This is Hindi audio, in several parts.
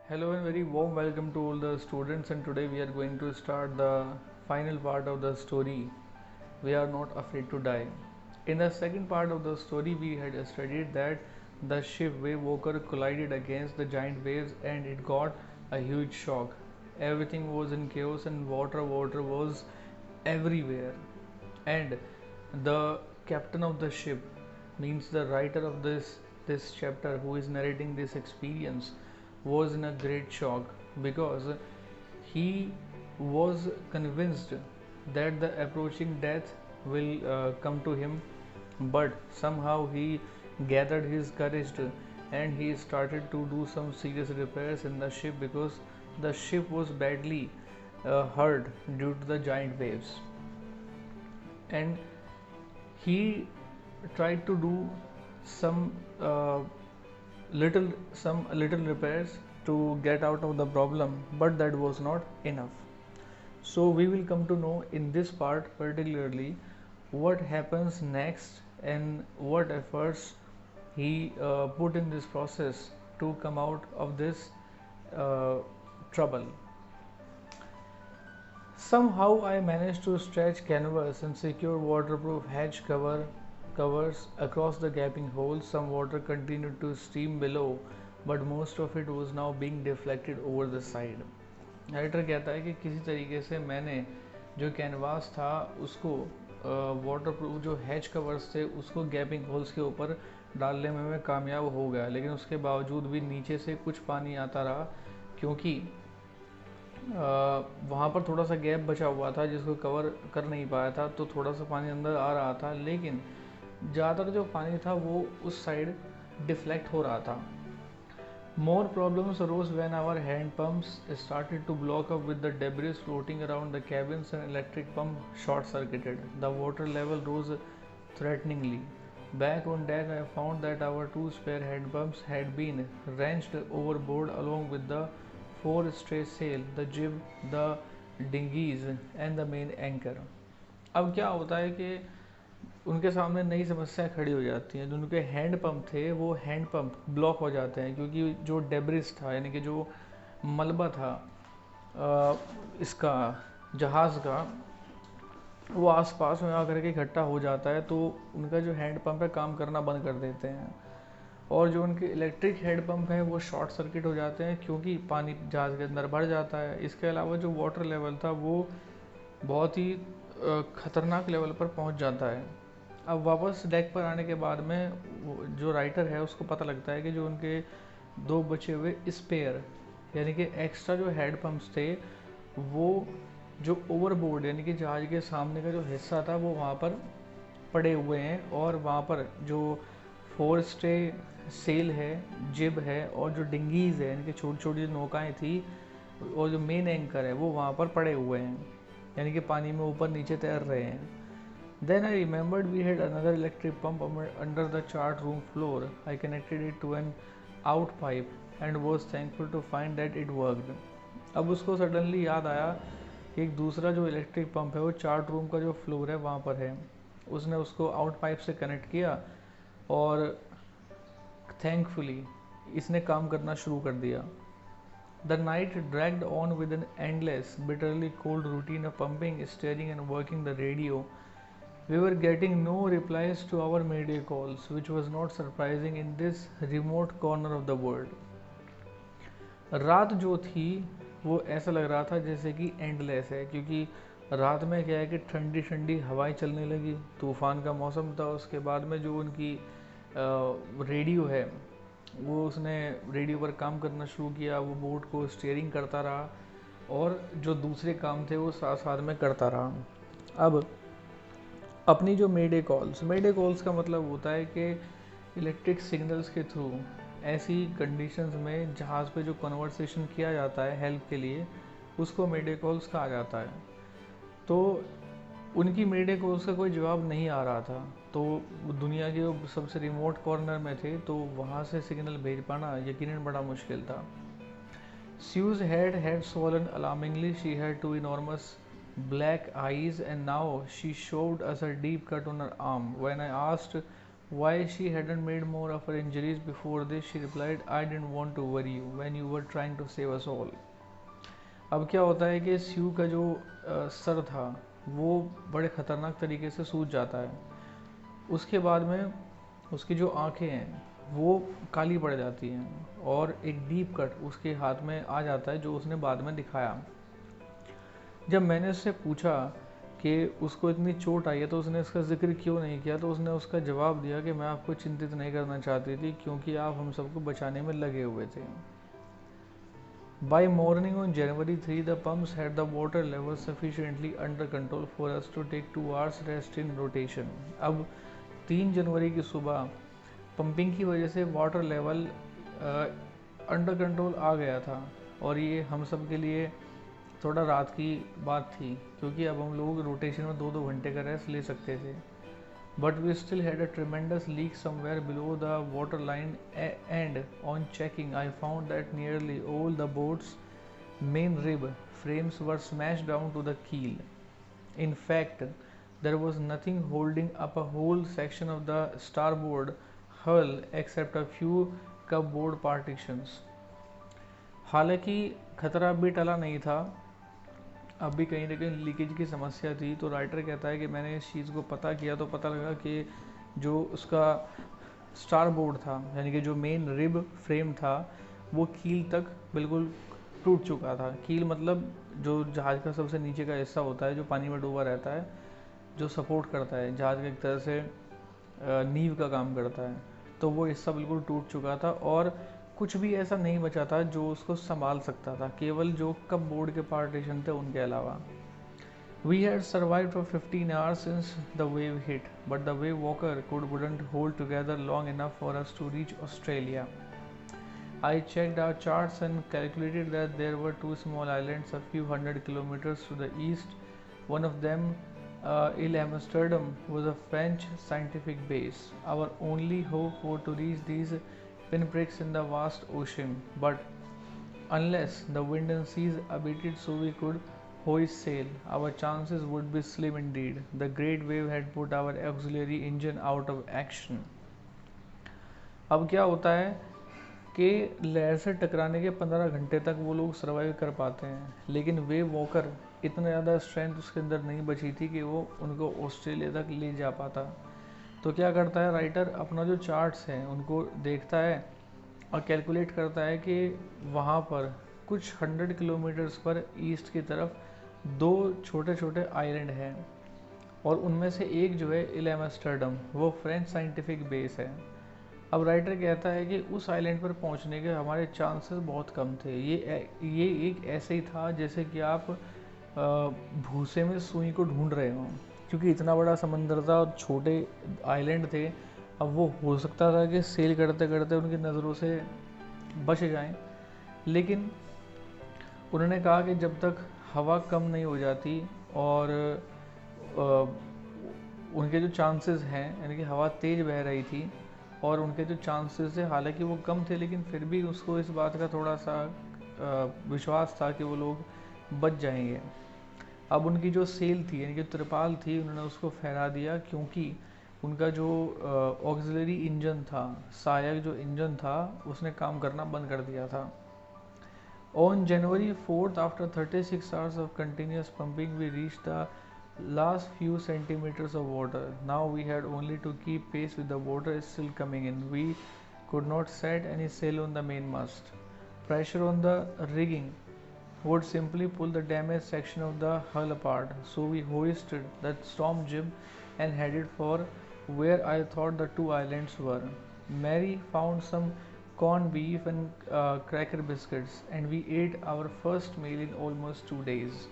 Hello and very warm welcome to all the students, and today we are going to start the final part of the story. We are not afraid to die. In the second part of the story, we had studied that the ship Wavewalker collided against the giant waves and it got a huge shock. Everything was in chaos and water was everywhere. And the captain of the ship, means the writer of this chapter who is narrating this experience, was in a great shock because he was convinced that the approaching death will come to him, but somehow he gathered his courage and he started to do some serious repairs in the ship because the ship was badly hurt due to the giant waves. And he tried to do some uh, little repairs to get out of the problem, but that was not enough. So we will come to know in this part particularly what happens next and what efforts he put in this process to come out of this trouble. Somehow I managed to stretch canvas and secure waterproof covers across the gaping holes. Some water continued to stream below, but most of it was now being deflected over the side. Writer कहता है कि किसी तरीके से मैंने जो कैनवास था उसको वाटरप्रूफ जो हैच कवर्स थे उसको गैपिंग होल्स के ऊपर डालने में मैं कामयाब हो गया, लेकिन उसके बावजूद भी नीचे से कुछ पानी आता रहा क्योंकि वहाँ पर थोड़ा सा गैप बचा हुआ था जिसको कवर कर नहीं पाया था, तो थोड़ा सा पानी अंदर आ रहा था, लेकिन ज़्यादातर जो पानी था वो उस साइड डिफ्लेक्ट हो रहा था. More problems arose when our hand pumps started to block up with the debris floating around the cabins and electric pump short-circuited. The water level rose threateningly. Back on deck, I found that our two spare hand pumps had been wrenched overboard along with the four-stay sail, the jib, the dinghies and the main anchor. अब क्या होता है कि उनके सामने नई समस्या खड़ी हो जाती है. जो उनके हैंड पंप थे वो हैंड पंप ब्लॉक हो जाते हैं क्योंकि जो डेब्रिस था यानी कि जो मलबा था इसका जहाज़ का वो आसपास में आकर के इकट्ठा हो जाता है, तो उनका जो हैंड पंप है काम करना बंद कर देते हैं. और जो उनके इलेक्ट्रिक हेड पंप है वो शॉर्ट सर्किट हो जाते हैं क्योंकि पानी जहाज़ के अंदर भर जाता है. इसके अलावा जो वाटर लेवल था वो बहुत ही ख़तरनाक लेवल पर पहुंच जाता है. अब वापस डेक पर आने के बाद में जो राइटर है उसको पता लगता है कि जो उनके दो बचे हुए स्पेयर यानी कि एक्स्ट्रा जो हेड पंप्स थे वो जो ओवरबोर्ड यानी कि जहाज के सामने का जो हिस्सा था वो वहाँ पर पड़े हुए हैं, और वहाँ पर जो फोर स्टे सेल है, जिब है और जो डिंगीज़ है यानी कि छोटी छोटी जो नौकाएँ थी और जो मेन एंकर है वो वहाँ पर पड़े हुए हैं यानी कि पानी में ऊपर नीचे तैर रहे हैं. Then I remembered we had another electric pump under the chart room floor. I connected it to an out pipe and was thankful to find that it worked. अब उसको सडनली याद आया कि एक दूसरा जो इलेक्ट्रिक पंप है वो चार्ट रूम का जो फ्लोर है वहाँ पर है. उसने उसको आउट पाइप से कनेक्ट किया और थैंकफुली इसने काम करना शुरू कर दिया. The night dragged on with an endless, bitterly cold routine of pumping, steering and working the radio. We were getting no replies to our mayday calls, which was not surprising in this remote corner of the world. रात जो थी वो ऐसा लग रहा था जैसे कि एंडलेस है, क्योंकि रात में क्या है कि ठंडी ठंडी हवाएं चलने लगी, तूफ़ान का मौसम था. उसके बाद में जो उनकी रेडियो है वो उसने रेडियो पर काम करना शुरू किया, वो बोट को स्टीयरिंग करता रहा और जो दूसरे काम थे वो साथ साथ में करता रहा. अब अपनी जो मेडे कॉल्स का मतलब होता है कि इलेक्ट्रिक सिग्नल्स के थ्रू ऐसी कंडीशंस में जहाज़ पे जो कन्वर्सेशन किया जाता है हेल्प के लिए उसको मेडे कॉल्स कहा जाता है. तो उनकी मेडे कॉल्स का कोई जवाब नहीं आ रहा था, तो दुनिया के सबसे रिमोट कॉर्नर में थे, तो वहाँ से सिग्नल भेज पाना यकीनन बड़ा मुश्किल था. Sue's head had swollen alarmingly. She had two enormous black eyes and now she showed us a deep cut on her arm. When I asked Why she hadn't made more of her injuries before this, she replied, I didn't want to worry you when you were trying to save us all. अब क्या होता है कि स्यू का जो सर था वो बड़े ख़तरनाक तरीके से सूज जाता है। उसके बाद में उसकी जो आंखें हैं वो काली पड़ जाती हैं और एक डीप कट उसके हाथ में आ जाता है जो उसने बाद में दिखाया। जब मैंने उससे पूछा कि उसको इतनी चोट आई है तो उसने इसका जिक्र क्यों नहीं किया, तो उसने उसका जवाब दिया कि मैं आपको चिंतित नहीं करना चाहती थी क्योंकि आप हम सबको बचाने में लगे हुए थे। By morning on January 3, the pumps had the water level sufficiently under control for us to take 2 hours rest in rotation. अब 3 जनवरी की सुबह पंपिंग की वजह से वाटर लेवल अंडर कंट्रोल आ गया था और ये हम सब के लिए थोड़ा रात की बात थी क्योंकि अब हम लोग रोटेशन में 2-2 घंटे का रेस्ट ले सकते थे। But we still had a tremendous leak somewhere below the water line and on checking I found that nearly all the boat's main rib frames were smashed down to the keel. In fact, there was nothing holding up a whole section of the starboard hull except a few cupboard partitions. हालांकि खतरा भी टला नहीं था, अब भी कहीं ना कहीं लीकेज की समस्या थी। तो राइटर कहता है कि मैंने इस चीज़ को पता किया तो पता लगा कि जो उसका स्टार बोर्ड था यानी कि जो मेन रिब फ्रेम था वो कील तक बिल्कुल टूट चुका था। कील मतलब जो जहाज़ का सबसे नीचे का हिस्सा होता है जो पानी में डूबा रहता है, जो सपोर्ट करता है जहाज़ का, एक तरह से नींव का काम करता है, तो वो हिस्सा बिल्कुल टूट चुका था और कुछ भी ऐसा नहीं बचा था जो उसको संभाल सकता था, केवल जो कप बोर्ड के पार्टीशन थे उनके अलावा। We had survived for 15 hours since the wave hit, but the wave walker wouldn't hold together long enough for us to reach Australia. I checked our charts and calculated that there were 2 small islands a few hundred kilometers to the east. One of them, Ile Amsterdam, was a French scientific base. Our only hope was to reach these pinpricks in the vast ocean, but unless the wind and seas abated so we could hoist sail, our chances would be slim indeed. The great wave had put our auxiliary engine out of action. अब क्या होता है कि लहर से टकराने के 15 घंटे तक वो लोग सर्वाइव कर पाते हैं, लेकिन वेव वॉकर इतना ज़्यादा स्ट्रेंथ उसके अंदर नहीं बची थी कि वो उनको ऑस्ट्रेलिया तक ले जा पाता। तो क्या करता है राइटर, अपना जो चार्ट्स हैं उनको देखता है और कैलकुलेट करता है कि वहाँ पर कुछ 100 किलोमीटर्स पर ईस्ट की तरफ 2 छोटे छोटे आइलैंड हैं और उनमें से एक जो है इले एम्स्टर्डम, वो फ्रेंच साइंटिफिक बेस है। अब राइटर कहता है कि उस आइलैंड पर पहुंचने के हमारे चांसेस बहुत कम थे। ये एक ऐसे ही था जैसे कि आप भूसे में सुई को ढूंढ रहे हो, क्योंकि इतना बड़ा समंदर था और छोटे आइलैंड थे। अब वो हो सकता था कि सेल करते करते उनकी नज़रों से बच जाएं, लेकिन उन्होंने कहा कि जब तक हवा कम नहीं हो जाती और उनके जो चांसेस हैं, यानी कि हवा तेज़ बह रही थी और उनके जो चांसेस थे हालांकि वो कम थे, लेकिन फिर भी उसको इस बात का थोड़ा सा विश्वास था कि वो लोग बच जाएंगे। अब उनकी जो सेल थी यानी कि तिरपाल थी, उन्होंने उसको फहरा दिया क्योंकि उनका जो ऑक्सिलरी इंजन था, सहायक जो इंजन था, उसने काम करना बंद कर दिया था। On January 4th, after 36 hours of continuous pumping, we reached the last few centimeters of water. Now we had only to keep pace with the water still coming in. We could not set any sail on the mainmast. Pressure on the rigging would simply pull the damaged section of the hull apart. So we hoisted the storm jib and headed for where I thought the 2 islands were. Mary found some corned beef and cracker biscuits, and we ate our first meal in almost 2 days.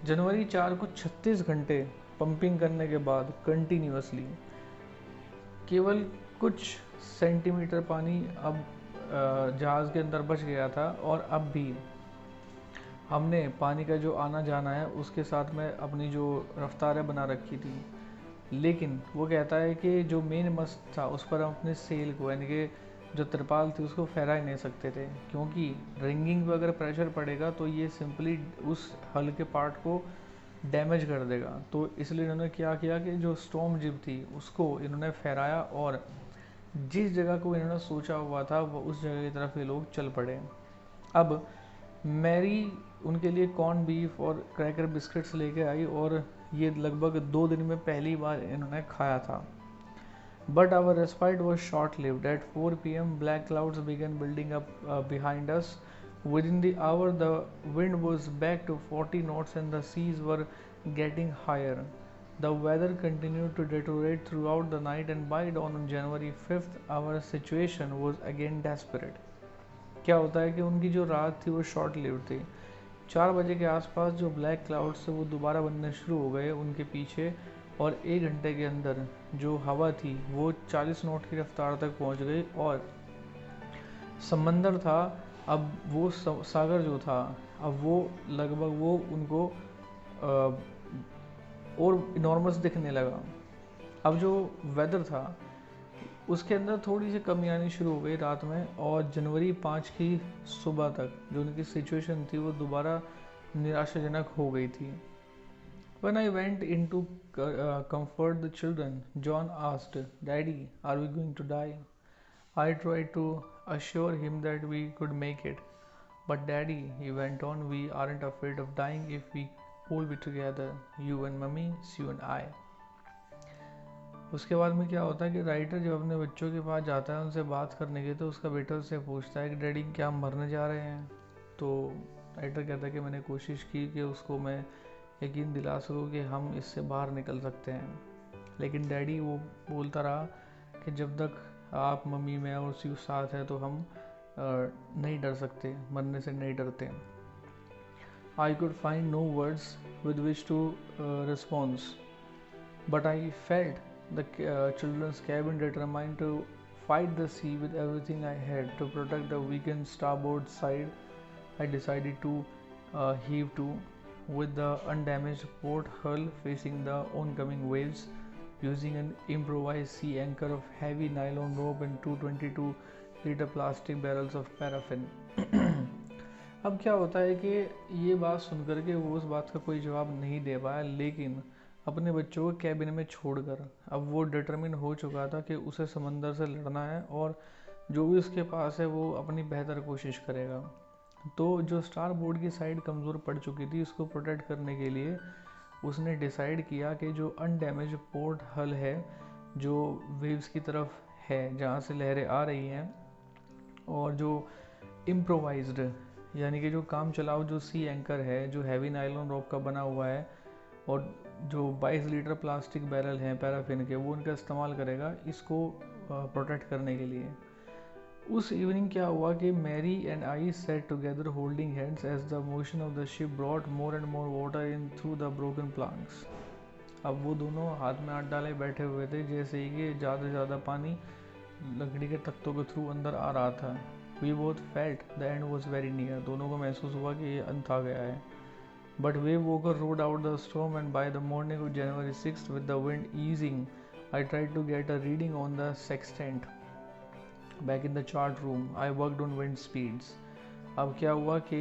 जनवरी 4 को 36 घंटे पंपिंग करने के बाद कंटिन्यूसली केवल कुछ सेंटीमीटर पानी अब जहाज़ के अंदर बच गया था और अब भी हमने पानी का जो आना जाना है उसके साथ में अपनी जो रफ्तार है बना रखी थी। लेकिन वो कहता है कि जो मेन मस्त था उस पर हम अपने सेल को यानी कि जो तिरपाल थी उसको फहरा ही नहीं सकते थे, क्योंकि रिंगिंग पर अगर प्रेशर पड़ेगा तो ये सिंपली उस हल के पार्ट को डैमेज कर देगा। तो इसलिए इन्होंने क्या किया कि जो स्टॉर्म जिप थी उसको इन्होंने फहराया और जिस जगह को इन्होंने सोचा हुआ था वो उस जगह की तरफ ये लोग चल पड़े। अब मैरी उनके लिए कॉर्न बीफ और क्रैकर बिस्किट्स लेके आई और ये लगभग 2 दिन में पहली बार इन्होंने खाया था। But our respite was short-lived. At 4 p.m., black clouds began building up behind us. Within the hour, the wind was back to 40 knots and the seas were getting higher. The weather continued to deteriorate throughout the night, and by dawn on January 5th, our situation was again desperate. क्या होता है कि उनकी जो रात थी वो शॉर्ट लिव्ड थी। 4 बजे के आसपास जो ब्लैक क्लाउड्स थे वो दोबारा बनने शुरू हो गए उनके पीछे, और 1 घंटे के अंदर जो हवा थी वो 40 नॉट की रफ्तार तक पहुंच गई, और समंदर था अब वो सागर जो था अब वो लगभग वो उनको और इनॉर्मस दिखने लगा। अब जो वेदर था उसके अंदर थोड़ी सी कमी आनी शुरू हो गई रात में, और जनवरी 5 की सुबह तक जो उनकी सिचुएशन थी वो दोबारा निराशाजनक हो गई थी। When I went in to comfort the children, John asked, "Daddy, are we going to die?" I tried to assure him that we could make it. "But Daddy," he went on, "we aren't afraid of dying if we all be together. You and Mummy, you and I." उसके बाद में क्या होता है कि राइटर जब अपने बच्चों के पास जाता है उनसे बात करने के, तो उसका बेटा उससे पूछता है कि डैडी क्या हम मरने जा रहे हैं। तो राइटर कहता है कि मैंने कोशिश की कि उसको मैं यकीन दिला सकूँ कि हम इससे बाहर निकल सकते हैं, लेकिन डैडी वो बोलता रहा कि जब तक आप, मम्मी, मैं और उसी साथ है तो हम नहीं डर सकते, मरने से नहीं डरते। I could find no words with which to response, but I felt the children's cabin determined to fight the sea with everything I had. To protect the weakened starboard side, I decided to heave to, with the undamaged port hull facing the oncoming waves, using an improvised sea anchor of heavy nylon rope and 222-liter plastic barrels of paraffin. अब क्या होता है कि ये बात सुनकर के वो उस बात का कोई जवाब नहीं दे पाया, लेकिन अपने बच्चों को कैबिन में छोड़कर अब वो डिटरमिन हो चुका था कि उसे समंदर से लड़ना है और जो भी उसके पास है वो अपनी बेहतर कोशिश करेगा। तो जो स्टार बोर्ड की साइड कमज़ोर पड़ चुकी थी उसको प्रोटेक्ट करने के लिए उसने डिसाइड किया कि जो अनडैमेज पोर्ट हल है जो वेव्स की तरफ है जहाँ से लहरें आ रही हैं, और जो इम्प्रोवाइज्ड यानी कि जो काम चलाओ जो सी एंकर है जो हैवी नायलॉन रॉप का बना हुआ है और जो 22 लीटर प्लास्टिक बैरल हैं पैराफिन के, वो उनका इस्तेमाल करेगा इसको प्रोटेक्ट करने के लिए। उस इवनिंग क्या हुआ कि Mary and I sat together holding hands as the motion of the ship brought more and more water in through the broken planks. अब वो दोनों हाथ में हाथ डाले बैठे हुए थे जैसे ही कि ज़्यादा से ज़्यादा पानी लकड़ी के तख्तों के थ्रू अंदर आ रहा था। We both felt the end was very near. दोनों को महसूस हुआ कि ये अंत आ गया है। But Wavewalker rode out the storm, and by the morning of January 6th, with the wind easing, I tried to get a reading on the sextant. Back in the chart room, I worked on wind speeds. अब क्या हुआ कि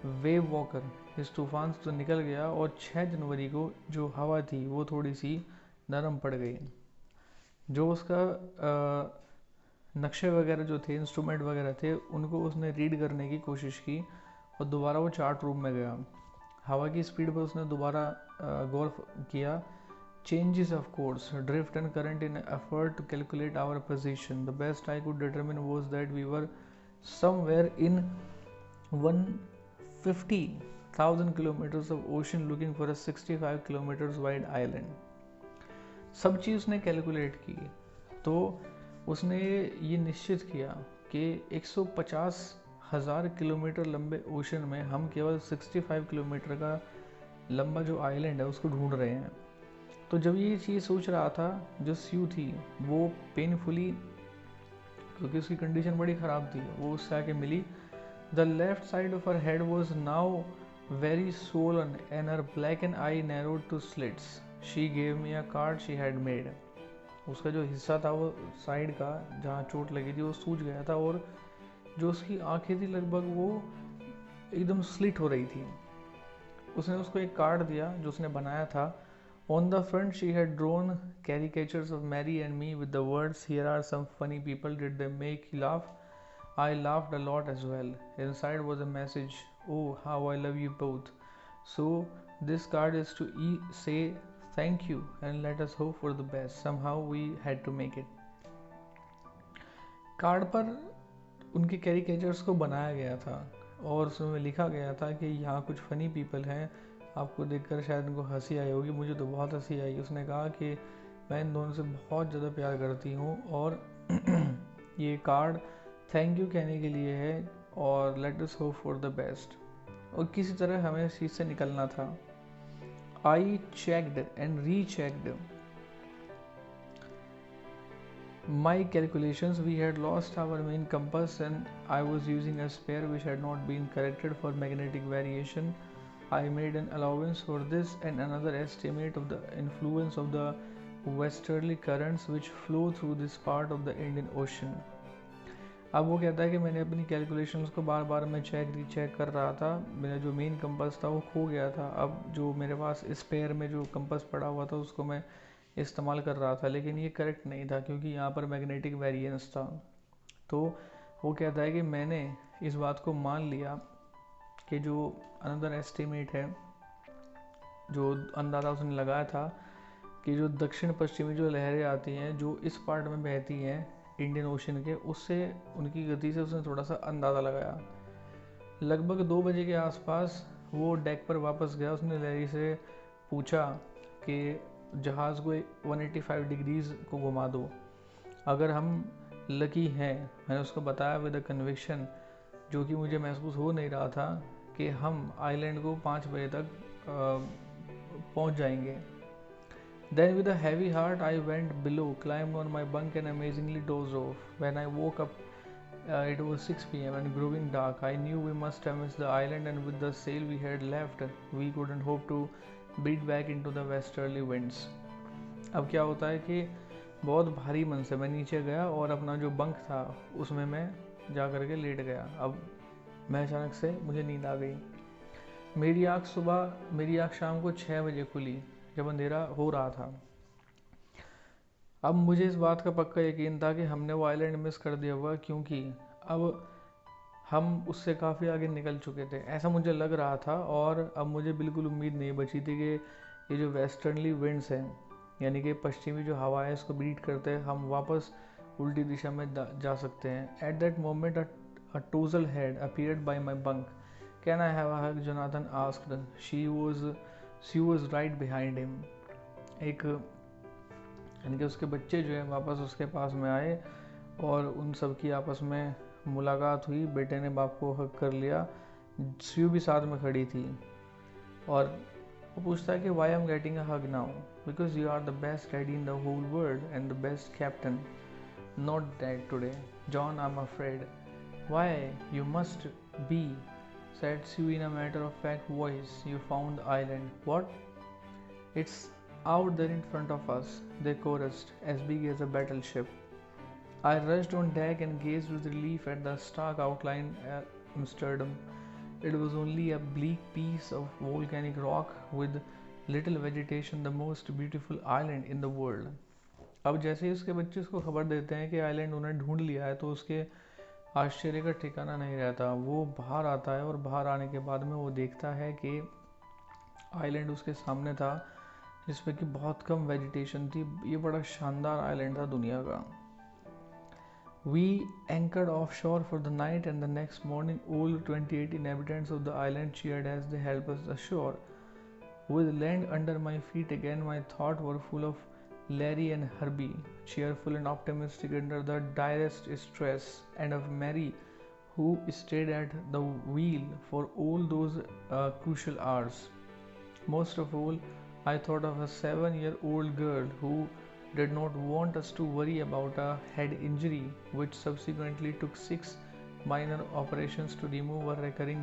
वेव वॉकर इस तूफान से तो निकल गया और 6 जनवरी को जो हवा थी वो थोड़ी सी नरम पड़ गई। जो उसका नक्शे वगैरह जो थे, इंस्ट्रूमेंट वगैरह थे, उनको उसने रीड करने की कोशिश की और दोबारा वो चार्ट रूम में गया। हवा की स्पीड पर उसने दोबारा गौर किया। Changes of course, drift and current in effort to calculate our position. The best I could determine was that we were somewhere in 150,000 kilometres of ocean looking for a 65 kilometres wide island. सब चीज़ उसने कैलकुलेट की तो उसने ये निश्चित किया कि 150,000 किलोमीटर लंबे ओशन में हम केवल 65 किलोमीटर का लंबा जो आइलैंड है उसको ढूंढ रहे हैं। तो जब ये चीज़ सोच रहा था, जो स्यू थी वो पेनफुली, क्योंकि उसकी कंडीशन बड़ी ख़राब थी, वो उससे आके मिली। The left side of her head was now very swollen and her blackened eye narrowed to slits. She gave me a card she had made. उसका जो हिस्सा था वो साइड का जहाँ चोट लगी थी वो सूज गया था और जो उसकी आंखें थी लगभग वो एकदम स्लिट हो रही थी। उसने उसको एक कार्ड दिया जो उसने बनाया था। On the front she had drawn caricatures of Mary and me with the words here are some funny people, did they make you laugh? I laughed a lot as well. Inside was a message, oh, how I love you both. So, this card is to say thank you and let us hope for the best. Somehow we had to make it. Card पर उनके कैरिकेचर्स को बनाया गया था और उसमें लिखा गया था कि यहाँ कुछ फ़नी पीपल हैं, आपको देखकर शायद उनको हंसी आई होगी, मुझे तो बहुत हंसी आई। उसने कहा कि मैं इन दोनों से बहुत ज़्यादा प्यार करती हूँ और ये कार्ड थैंक यू कहने के लिए है और let us hope for the best, और किसी तरह हमें इस चीज़ से निकलना था। I checked and re checked my calculations. We had lost our main compass and I was using a spare which had not been corrected for magnetic variation. I made an allowance for this and another estimate of the influence of the westerly currents which flow through this part of the Indian Ocean. अब वो कहता है कि मैंने अपनी कैलकुलेशंस को बार बार मैं रीचेक कर रहा था। मेरा जो मेन कंपास था वो खो गया था। अब जो मेरे पास स्पेयर में जो कंपास पड़ा हुआ था उसको मैं इस्तेमाल कर रहा था, लेकिन ये करेक्ट नहीं था क्योंकि यहाँ पर मैग्नेटिक वेरिएंस था। तो वो कहता है कि मैंने इस बात को मान लिया कि जो अनदर एस्टिमेट है, जो अंदाज़ा उसने लगाया था कि जो दक्षिण पश्चिमी जो लहरें आती हैं जो इस पार्ट में बहती हैं इंडियन ओशन के, उससे उनकी गति से उसने थोड़ा सा अंदाज़ा लगाया। लगभग 2 बजे के आसपास वो डेक पर वापस गया। उसने लैरी से पूछा कि जहाज़ को 185 डिग्रीज़ को घुमा दो, अगर हम लकी हैं। मैंने उसको बताया विद अ कन्विक्शन, जो कि मुझे महसूस हो नहीं रहा था, कि हम आइलैंड को 5 बजे तक पहुंच जाएंगे। Then with a heavy heart I went below, climbed on my bunk and amazingly dozed off. When I woke up it was 6 p.m. and growing dark. I knew we must have missed the island and with the sail we had left we couldn't hope to beat back into the westerly winds. अब क्या होता है कि बहुत भारी मन से मैं नीचे गया और अपना जो बंक था उसमें मैं जा कर के लेट गया। अब मैं अचानक से मुझे नींद आ गई। मेरी आँख शाम को 6 बजे खुली जब अंधेरा हो रहा था। अब मुझे इस बात का पक्का यकीन था कि हमने वो आइलैंड मिस कर दिया होगा, क्योंकि अब हम उससे काफ़ी आगे निकल चुके थे, ऐसा मुझे लग रहा था। और अब मुझे बिल्कुल उम्मीद नहीं बची थी कि ये जो वेस्टर्नली विंड्स हैं, यानी कि पश्चिमी जो हवा है, इसको बीट करते हम वापस उल्टी दिशा में जा सकते हैं। At that moment a tousled head appeared by my bunk. Can I have a hug? Jonathan asked. She was right behind him. एक यानी कि उसके बच्चे जो है वापस उसके पास में आए और उन सब की आपस में मुलाकात हुई। बेटे ने बाप को हक कर लिया। स्यू भी साथ में खड़ी थी और वो पूछता है कि why am getting a hug now? Because you are the best daddy in the whole world and the best captain. Not dead today John, I am afraid. Why you must be, said Sue in a matter-of-fact voice. You found the island. What? It's out there in front of us, they chorused, as big as a battleship. I rushed on deck and gazed with relief at the stark outline of Amsterdam. It was only a bleak piece of volcanic rock with little vegetation, the most beautiful island in the world. अब जैसे ही उसके बच्चे उसको खबर देते हैं कि आइलैंड उन्हें ढूंढ लिया है, तो उसके आश्चर्य का ठिकाना नहीं रहता। वो बाहर आता है और बाहर आने के बाद में वो देखता है कि आइलैंड उसके सामने था, जिसमें कि बहुत कम वेजिटेशन थी। ये बड़ा शानदार आइलैंड था दुनिया का। We anchored offshore for the night and the next morning all 28 inhabitants of the island cheered as they helped us ashore. With land under my feet again, my thoughts were full of Larry and Herbie, cheerful and optimistic under the direst stress, and of Mary, who stayed at the wheel for all those crucial hours. Most of all, I thought of a 7-year-old girl who did not want us to worry about a head injury, which subsequently took 6 minor operations to remove a recurring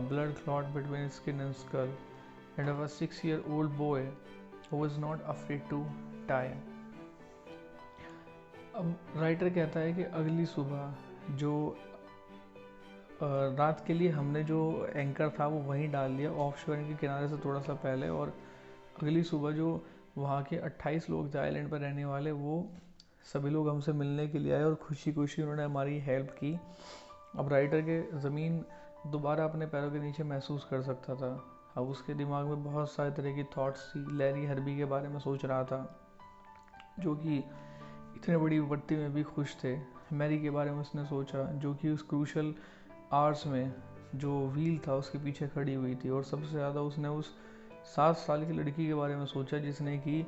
blood clot between skin and skull, and of a 6-year-old boy who was not afraid to die. अब राइटर कहता है कि अगली सुबह जो रात के लिए हमने जो एंकर था वो वहीं डाल दिया ऑफ शोर के किनारे से थोड़ा सा पहले। और अगली सुबह जो वहाँ के 28 लोग थे आइलैंड पर रहने वाले, वो सभी लोग हमसे मिलने के लिए आए और खुशी खुशी उन्होंने हमारी हेल्प की। अब राइटर के ज़मीन दोबारा अपने पैरों के नीचे महसूस कर सकता था। अब उसके दिमाग में बहुत सारे तरह की थॉट्स थी। लैरी हर्बी के बारे में सोच रहा था, जो कि इतने बड़ी विपत्ति में भी खुश थे। मैरी के बारे में उसने सोचा, जो कि उस क्रूशल आवर्स में जो व्हील था उसके पीछे खड़ी हुई थी। और सबसे ज़्यादा उसने उस 7 साल की लड़की के बारे में सोचा जिसने कि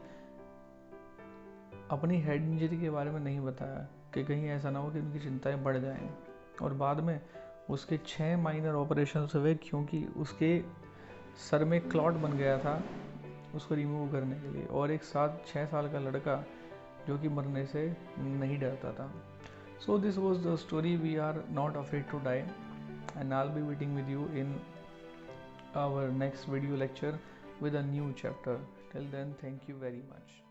अपनी हेड इंजरी के बारे में नहीं बताया कि कहीं ऐसा ना हो कि उनकी चिंताएं बढ़ जाएं। और बाद में उसके 6 माइनर ऑपरेशन हुए क्योंकि उसके सर में क्लॉट बन गया था उसको रिमूव करने के लिए। और एक 6 साल का लड़का जो कि मरने से नहीं डरता था। So this was the story we are not afraid to die, and I will be meeting with you in our next video lecture with a new chapter. Till then, thank you very much.